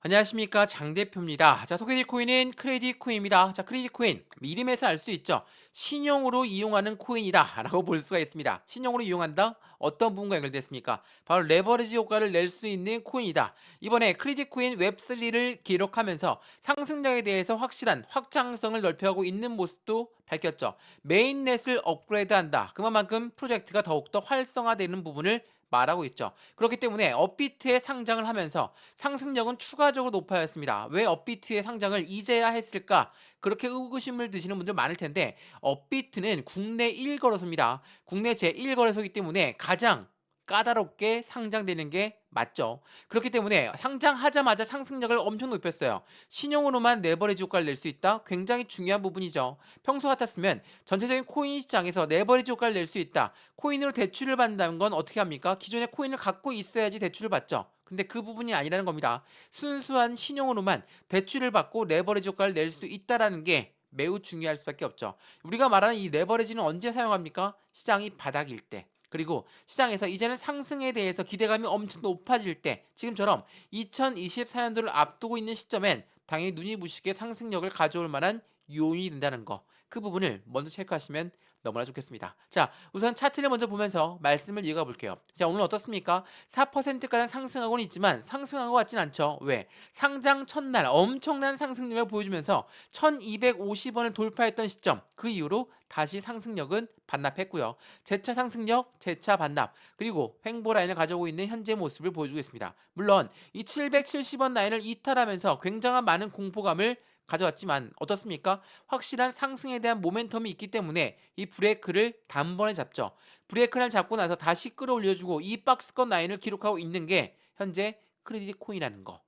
안녕하십니까, 장 대표입니다. 자, 소개해드릴 코인은 크레딧 코인입니다. 자, 크레딧 코인 이름에서 알 수 있죠. 신용으로 이용하는 코인이다라고 볼 수가 있습니다. 신용으로 이용한다? 어떤 부분과 연결됐습니까? 바로 레버리지 효과를 낼 수 있는 코인이다. 이번에 크레딧 코인 웹3를 기록하면서 상승력에 대해서 확실한 확장성을 넓혀가고 있는 모습도 밝혔죠. 메인넷을 업그레이드한다. 그만큼 프로젝트가 더욱더 활성화되는 부분을 말하고 있죠. 그렇기 때문에 업비트의 상장을 하면서 상승력은 추가적으로 높아졌습니다. 왜 업비트의 상장을 이제야 했을까? 그렇게 의구심을 드시는 분들 많을 텐데, 업비트는 국내 1거래소입니다. 국내 제1거래소이기 때문에 가장 까다롭게 상장되는 게 맞죠. 그렇기 때문에 상장하자마자 상승력을 엄청 높였어요. 신용으로만 레버리지 효과를 낼 수 있다? 굉장히 중요한 부분이죠. 평소 같았으면 전체적인 코인 시장에서 레버리지 효과를 낼 수 있다. 코인으로 대출을 받는다는 건 어떻게 합니까? 기존에 코인을 갖고 있어야지 대출을 받죠. 근데 그 부분이 아니라는 겁니다. 순수한 신용으로만 대출을 받고 레버리지 효과를 낼 수 있다라는 게 매우 중요할 수밖에 없죠. 우리가 말하는 이 레버리지는 언제 사용합니까? 시장이 바닥일 때. 그리고 시장에서 이제는 상승에 대해서 기대감이 엄청 높아질 때, 지금처럼 2024년도를 앞두고 있는 시점엔 당연히 눈이 부시게 상승력을 가져올 만한 요인이 된다는 거. 그 부분을 먼저 체크하시면 너무나 좋겠습니다. 자, 우선 차트를 먼저 보면서 말씀을 이어가 볼게요. 자, 오늘 어떻습니까? 4%가량 상승하고는 있지만 상승한 것 같진 않죠. 왜? 상장 첫날 엄청난 상승력을 보여주면서 1250원을 돌파했던 시점, 그 이후로 다시 상승력은 반납했고요. 재차 상승력, 재차 반납, 그리고 횡보 라인을 가져오고 있는 현재 모습을 보여주고 있습니다. 물론 이 770원 라인을 이탈하면서 굉장한 많은 공포감을 가져왔지만 어떻습니까? 확실한 상승에 대한 모멘텀이 있기 때문에 이 브레이크를 단번에 잡죠. 브레이크를 잡고 나서 다시 끌어올려주고 이 박스권 라인을 기록하고 있는 게 현재 크레딧 코인이라는 거.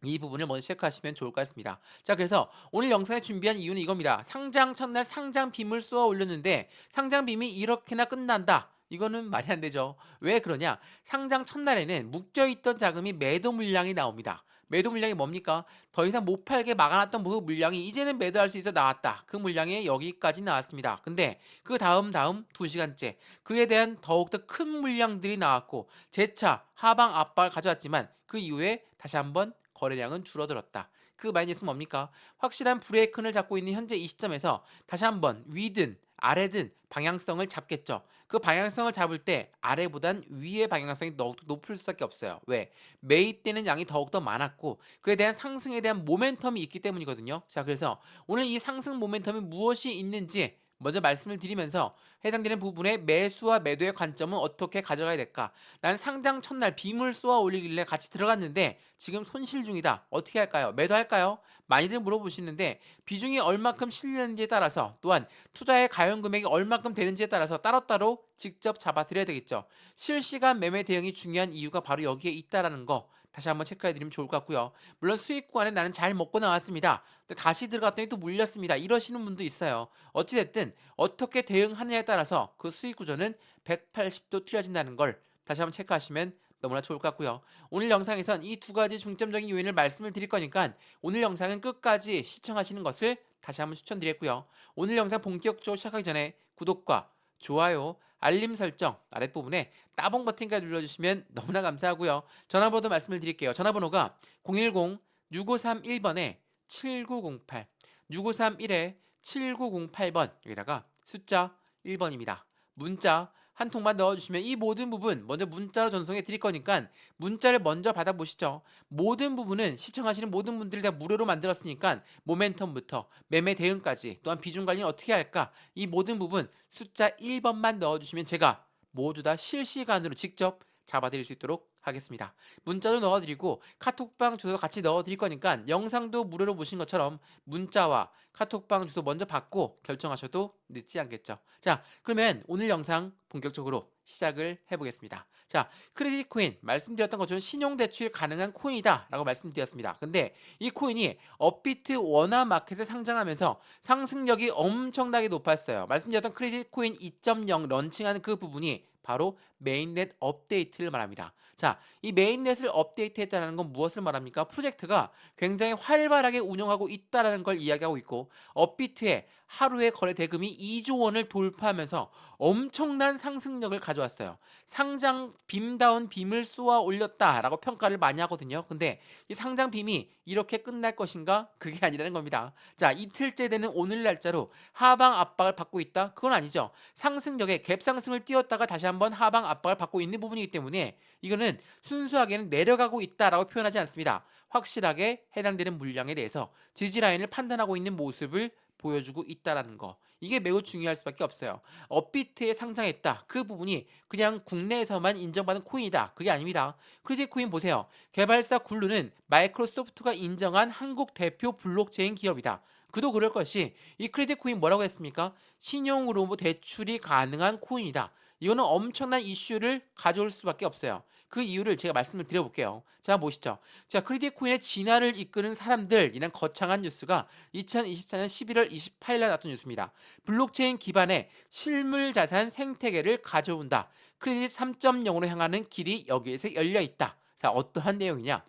이 부분을 먼저 체크하시면 좋을 것 같습니다. 자, 그래서 오늘 영상에 준비한 이유는 이겁니다. 상장 첫날 상장 빔을 쏘아 올렸는데 상장 빔이 이렇게나 끝난다. 이거는 말이 안 되죠. 왜 그러냐? 상장 첫날에는 묶여있던 자금이 매도 물량이 나옵니다. 매도 물량이 뭡니까? 더 이상 못 팔게 막아놨던 그 물량이 이제는 매도할 수 있어 나왔다. 그 물량이 여기까지 나왔습니다. 근데 그 다음 2시간째 그에 대한 더욱더 큰 물량들이 나왔고 재차 하방 압박을 가져왔지만 그 이후에 다시 한번 거래량은 줄어들었다. 그 마이너스는 뭡니까? 확실한 브레이크를 잡고 있는 현재 이 시점에서 다시 한번 위든 아래든 방향성을 잡겠죠. 그 방향성을 잡을 때 아래보단 위의 방향성이 더욱 높을 수밖에 없어요. 왜? 매입되는 양이 더욱더 많았고 그에 대한 상승에 대한 모멘텀이 있기 때문이거든요. 자, 그래서 오늘 이 상승 모멘텀이 무엇이 있는지 먼저 말씀을 드리면서 해당되는 부분의 매수와 매도의 관점은 어떻게 가져가야 될까? 나는 상장 첫날 빔을 쏘아 올리길래 같이 들어갔는데 지금 손실 중이다. 어떻게 할까요? 매도할까요? 많이들 물어보시는데 비중이 얼마큼 실리는지에 따라서 또한 투자의 가용 금액이 얼마큼 되는지에 따라서 따로따로 직접 잡아드려야 되겠죠. 실시간 매매 대응이 중요한 이유가 바로 여기에 있다라는 거 다시 한번 체크해드리면 좋을 것 같고요. 물론 수익 구간에 나는 잘 먹고 나왔습니다. 근데 다시 들어갔더니 또 물렸습니다. 이러시는 분도 있어요. 어찌됐든 어떻게 대응하느냐에 따라서 그 수익 구조는 180도 틀려진다는 걸 다시 한번 체크하시면 너무나 좋을 것 같고요. 오늘 영상에선 이 두 가지 중점적인 요인을 말씀을 드릴 거니까 오늘 영상은 끝까지 시청하시는 것을 다시 한번 추천드리겠고요. 오늘 영상 본격적으로 시작하기 전에 구독과 좋아요, 알림 설정 아랫부분에 따봉 버튼까지 눌러주시면 너무나 감사하고요. 전화번호 말씀을 드릴게요. 전화번호가 010-6531번에 7908, 6531에 7908번, 여기다가 숫자 1번입니다. 문자 한 통만 넣어주시면 이 모든 부분 먼저 문자로 전송해 드릴 거니까 문자를 먼저 받아보시죠. 모든 부분은 시청하시는 모든 분들이 다 무료로 만들었으니까 모멘텀부터 매매 대응까지 또한 비중 관리는 어떻게 할까, 이 모든 부분 숫자 1번만 넣어주시면 제가 모두 다 실시간으로 직접 잡아드릴 수 있도록 하겠습니다. 문자도 넣어드리고 카톡방 주소 같이 넣어드릴 거니까 영상도 무료로 보신 것처럼 문자와 카톡방 주소 먼저 받고 결정하셔도 늦지 않겠죠. 자, 그러면 오늘 영상 본격적으로 시작을 해보겠습니다. 자, 크레딧 코인 말씀드렸던 것처럼 신용대출 가능한 코인이다 라고 말씀드렸습니다. 근데 이 코인이 업비트 원화 마켓에 상장하면서 상승력이 엄청나게 높았어요. 말씀드렸던 크레딧 코인 2.0 런칭하는 그 부분이 바로 메인넷 업데이트를 말합니다. 자, 이 메인넷을 업데이트했다는 건 무엇을 말합니까? 프로젝트가 굉장히 활발하게 운영하고 있다는 걸 이야기하고 있고, 업비트의 하루의 거래 대금이 2조 원을 돌파하면서 엄청난 상승력을 가져왔어요. 상장 빔다운 빔을 쏘아 올렸다라고 평가를 많이 하거든요. 근데 이 상장 빔이 이렇게 끝날 것인가? 그게 아니라는 겁니다. 자, 이틀째 되는 오늘 날짜로 하방 압박을 받고 있다? 그건 아니죠. 상승력에 갭 상승을 띄웠다가 다시 한번 하방 압박을 받고 있는 부분이기 때문에 이거는 순수하게는 내려가고 있다라고 표현하지 않습니다. 확실하게 해당되는 물량에 대해서 지지 라인을 판단하고 있는 모습을 보여주고 있다라는 거. 이게 매우 중요할 수밖에 없어요. 업비트에 상장했다. 그 부분이 그냥 국내에서만 인정받은 코인이다. 그게 아닙니다. 크레딧 코인 보세요. 개발사 굴루는 마이크로소프트가 인정한 한국 대표 블록체인 기업이다. 그도 그럴 것이 이 크레딧 코인 뭐라고 했습니까? 신용으로 대출이 가능한 코인이다. 이거는 엄청난 이슈를 가져올 수밖에 없어요. 그 이유를 제가 말씀을 드려볼게요. 자, 보시죠. 자, 크레딧 코인의 진화를 이끄는 사람들이란 거창한 뉴스가 2024년 11월 28일 날 나왔던 뉴스입니다. 블록체인 기반의 실물 자산 생태계를 가져온다. 크레딧 3.0으로 향하는 길이 여기에서 열려 있다. 자, 어떠한 내용이냐?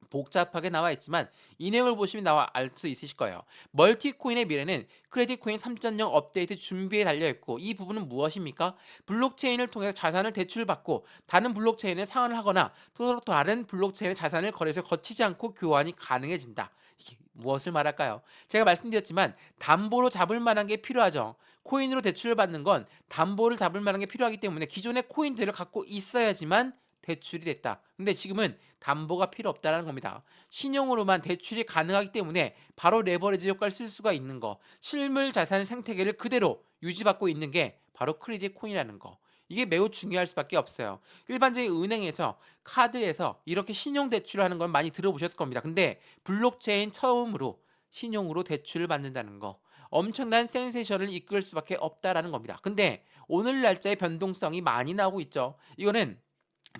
복잡하게 나와 있지만 이 내용을 보시면 나와 알 수 있으실 거예요. 멀티코인의 미래는 크레딧 코인 3.0 업데이트 준비에 달려 있고, 이 부분은 무엇입니까? 블록체인을 통해서 자산을 대출받고 다른 블록체인에 상환을 하거나 서로 다른 블록체인의 자산을 거래해서 거치지 않고 교환이 가능해진다. 이게 무엇을 말할까요? 제가 말씀드렸지만 담보로 잡을 만한 게 필요하죠. 코인으로 대출을 받는 건 담보를 잡을 만한 게 필요하기 때문에 기존의 코인들을 갖고 있어야지만 대출이 됐다. 근데 지금은 담보가 필요 없다는 겁니다. 신용으로만 대출이 가능하기 때문에 바로 레버리지 효과를 쓸 수가 있는 거. 실물 자산 생태계를 그대로 유지받고 있는 게 바로 크레딧 코인이라는 거. 이게 매우 중요할 수밖에 없어요. 일반적인 은행에서 카드에서 이렇게 신용 대출을 하는 건 많이 들어보셨을 겁니다. 근데 블록체인 처음으로 신용으로 대출을 받는다는 거. 엄청난 센세이션을 이끌 수밖에 없다라는 겁니다. 근데 오늘 날짜의 변동성이 많이 나오고 있죠. 이거는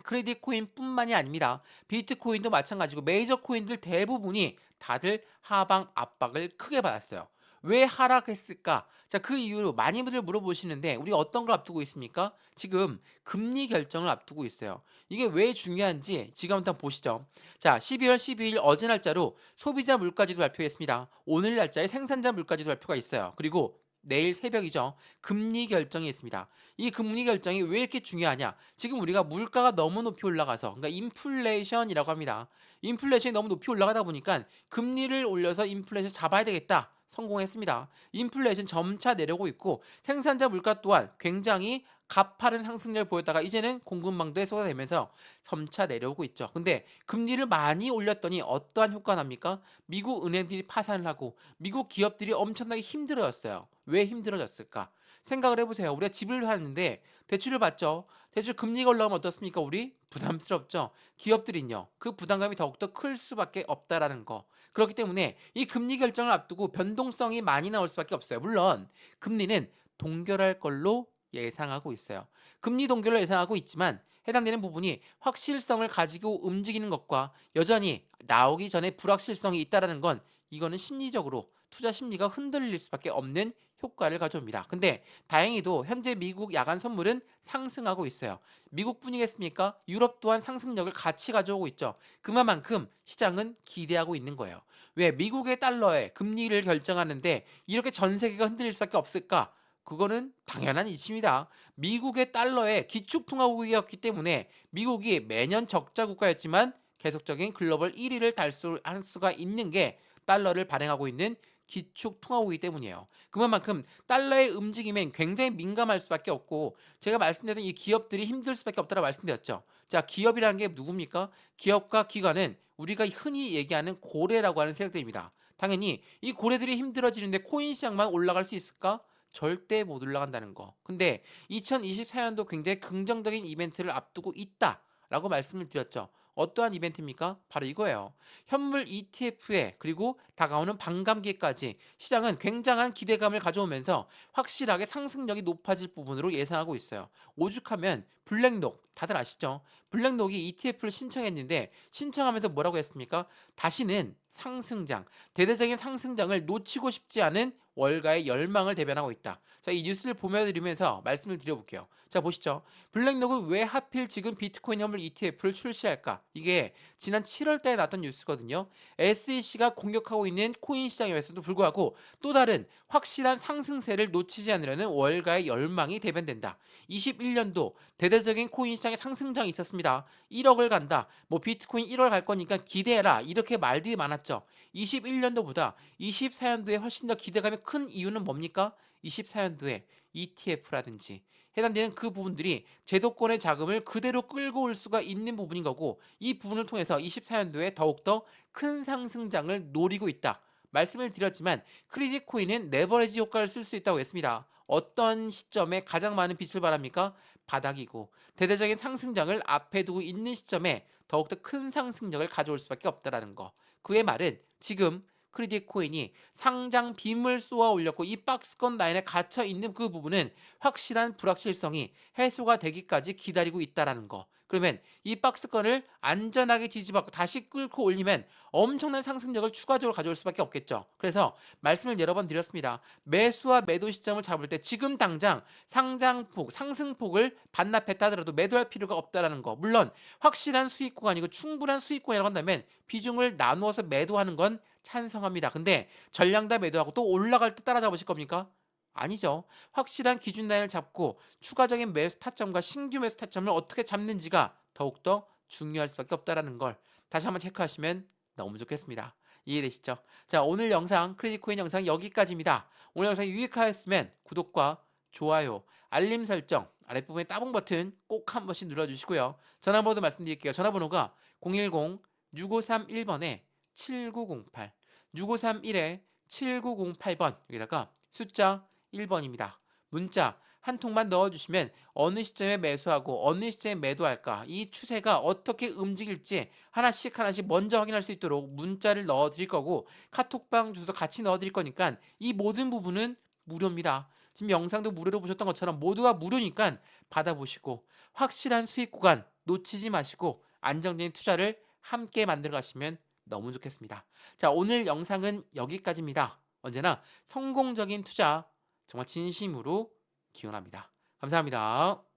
크레딧 코인뿐만이 아닙니다. 비트코인도 마찬가지고 메이저 코인들 대부분이 다들 하방 압박을 크게 받았어요. 왜 하락했을까? 자, 그 이유로 많이들 물어보시는데 우리가 어떤 걸 앞두고 있습니까? 지금 금리 결정을 앞두고 있어요. 이게 왜 중요한지 지금 한번 보시죠. 자, 12월 12일 어제 날짜로 소비자 물가지수 발표했습니다. 오늘 날짜에 생산자 물가지수 발표가 있어요. 그리고 내일 새벽이죠. 금리 결정이 있습니다. 이 금리 결정이 왜 이렇게 중요하냐? 지금 우리가 물가가 너무 높이 올라가서, 그러니까 인플레이션이라고 합니다. 인플레이션이 너무 높이 올라가다 보니까 금리를 올려서 인플레이션 잡아야 되겠다. 성공했습니다. 인플레이션 점차 내려오고 있고 생산자 물가 또한 굉장히 가파른 상승률을 보였다가 이제는 공급망도에 쏟아내면서 점차 내려오고 있죠. 근데 금리를 많이 올렸더니 어떠한 효과가 납니까? 미국 은행들이 파산을 하고 미국 기업들이 엄청나게 힘들어졌어요. 왜 힘들어졌을까? 생각을 해보세요. 우리가 집을 사는데 대출을 받죠. 대출 금리가 올라가면 어떻습니까? 우리 부담스럽죠. 기업들은요. 그 부담감이 더욱더 클 수밖에 없다라는 거. 그렇기 때문에 이 금리 결정을 앞두고 변동성이 많이 나올 수밖에 없어요. 물론 금리는 동결할 걸로 예상하고 있어요. 금리 동결을 예상하고 있지만 해당되는 부분이 확실성을 가지고 움직이는 것과 여전히 나오기 전에 불확실성이 있다라는 건 이거는 심리적으로 투자 심리가 흔들릴 수밖에 없는 효과를 가져옵니다. 근데 다행히도 현재 미국 야간 선물은 상승하고 있어요. 미국뿐이겠습니까? 유럽 또한 상승력을 같이 가져오고 있죠. 그만큼 시장은 기대하고 있는 거예요. 왜 미국의 달러에 금리를 결정하는데 이렇게 전 세계가 흔들릴 수밖에 없을까? 그거는 당연한 이치입니다. 미국의 달러에 기축통화국이었기 때문에 미국이 매년 적자 국가였지만 계속적인 글로벌 1위를 달성할 수가 있는 게 달러를 발행하고 있는 기축통화국이기 때문이에요. 그만큼 달러의 움직임엔 굉장히 민감할 수밖에 없고 제가 말씀드렸던 이 기업들이 힘들 수밖에 없다고 말씀드렸죠. 자, 기업이라는 게 누굽니까? 기업과 기관은 우리가 흔히 얘기하는 고래라고 하는 세력들입니다. 당연히 이 고래들이 힘들어지는데 코인 시장만 올라갈 수 있을까? 절대 못 올라간다는 거. 근데 2024년도 굉장히 긍정적인 이벤트를 앞두고 있다라고 말씀을 드렸죠. 어떠한 이벤트입니까? 바로 이거예요. 현물 ETF에 그리고 다가오는 반감기까지 시장은 굉장한 기대감을 가져오면서 확실하게 상승력이 높아질 부분으로 예상하고 있어요. 오죽하면 블랙록 다들 아시죠? 블랙록이 ETF를 신청했는데 신청하면서 뭐라고 했습니까? 다시는 상승장, 대대적인 상승장을 놓치고 싶지 않은 월가의 열망을 대변하고 있다. 자, 이 뉴스를 보여드리면서 말씀을 드려볼게요. 자, 보시죠. 블랙록은 왜 하필 지금 비트코인 현물 ETF를 출시할까? 이게 지난 7월 달에 나왔던 뉴스거든요. SEC가 공격하고 있는 코인 시장임에서도 불구하고 또 다른 확실한 상승세를 놓치지 않으려는 월가의 열망이 대변된다. 21년도 대대적인 코인 시장의 상승장이 있었습니다. 1억을 간다. 뭐 비트코인 1월 갈 거니까 기대해라. 이렇게 말들이 많았죠. 21년도보다 24년도에 훨씬 더 기대감이 큰 이유는 뭡니까? 24년도에 ETF라든지 해당되는 그 부분들이 제도권의 자금을 그대로 끌고 올 수가 있는 부분인 거고 이 부분을 통해서 24년도에 더욱더 큰 상승장을 노리고 있다. 말씀을 드렸지만 크레딧 코인은 레버리지 효과를 쓸 수 있다고 했습니다. 어떤 시점에 가장 많은 빛을 발합니까? 바닥이고 대대적인 상승장을 앞에 두고 있는 시점에 더욱더 큰 상승력을 가져올 수밖에 없다라는 거. 그의 말은 지금 크레딧 코인이 상장 빔을 쏘아 올렸고 이 박스권 라인에 갇혀 있는 그 부분은 확실한 불확실성이 해소가 되기까지 기다리고 있다라는 거. 그러면 이 박스권을 안전하게 지지받고 다시 끌고 올리면 엄청난 상승력을 추가적으로 가져올 수밖에 없겠죠. 그래서 말씀을 여러 번 드렸습니다. 매수와 매도 시점을 잡을 때 지금 당장 상장폭, 상승폭을 반납했다 하더라도 매도할 필요가 없다라는 거. 물론 확실한 수익 구간이고 충분한 수익 구간이라고 한다면 비중을 나누어서 매도하는 건 찬성합니다. 근데 전량 다 매도하고 또 올라갈 때 따라잡으실 겁니까? 아니죠. 확실한 기준 라인을 잡고 추가적인 매수 타점과 신규 매수 타점을 어떻게 잡는지가 더욱더 중요할 수밖에 없다라는 걸 다시 한번 체크하시면 너무 좋겠습니다. 이해되시죠? 자, 오늘 영상 크레딧 코인 영상 여기까지입니다. 오늘 영상이 유익하였으면 구독과 좋아요, 알림 설정 아랫부분에 따봉 버튼 꼭 한 번씩 눌러주시고요. 전화번호도 말씀드릴게요. 전화번호가 010-6531번에 7908 6531에 7908번 여기다가 숫자 1번입니다. 문자 한 통만 넣어주시면 어느 시점에 매수하고 어느 시점에 매도할까 이 추세가 어떻게 움직일지 하나씩 하나씩 먼저 확인할 수 있도록 문자를 넣어드릴 거고 카톡방 주소 같이 넣어드릴 거니까 이 모든 부분은 무료입니다. 지금 영상도 무료로 보셨던 것처럼 모두가 무료니까 받아보시고 확실한 수익 구간 놓치지 마시고 안정적인 투자를 함께 만들어 가시면 너무 좋겠습니다. 자, 오늘 영상은 여기까지입니다. 언제나 성공적인 투자 정말 진심으로 기원합니다. 감사합니다.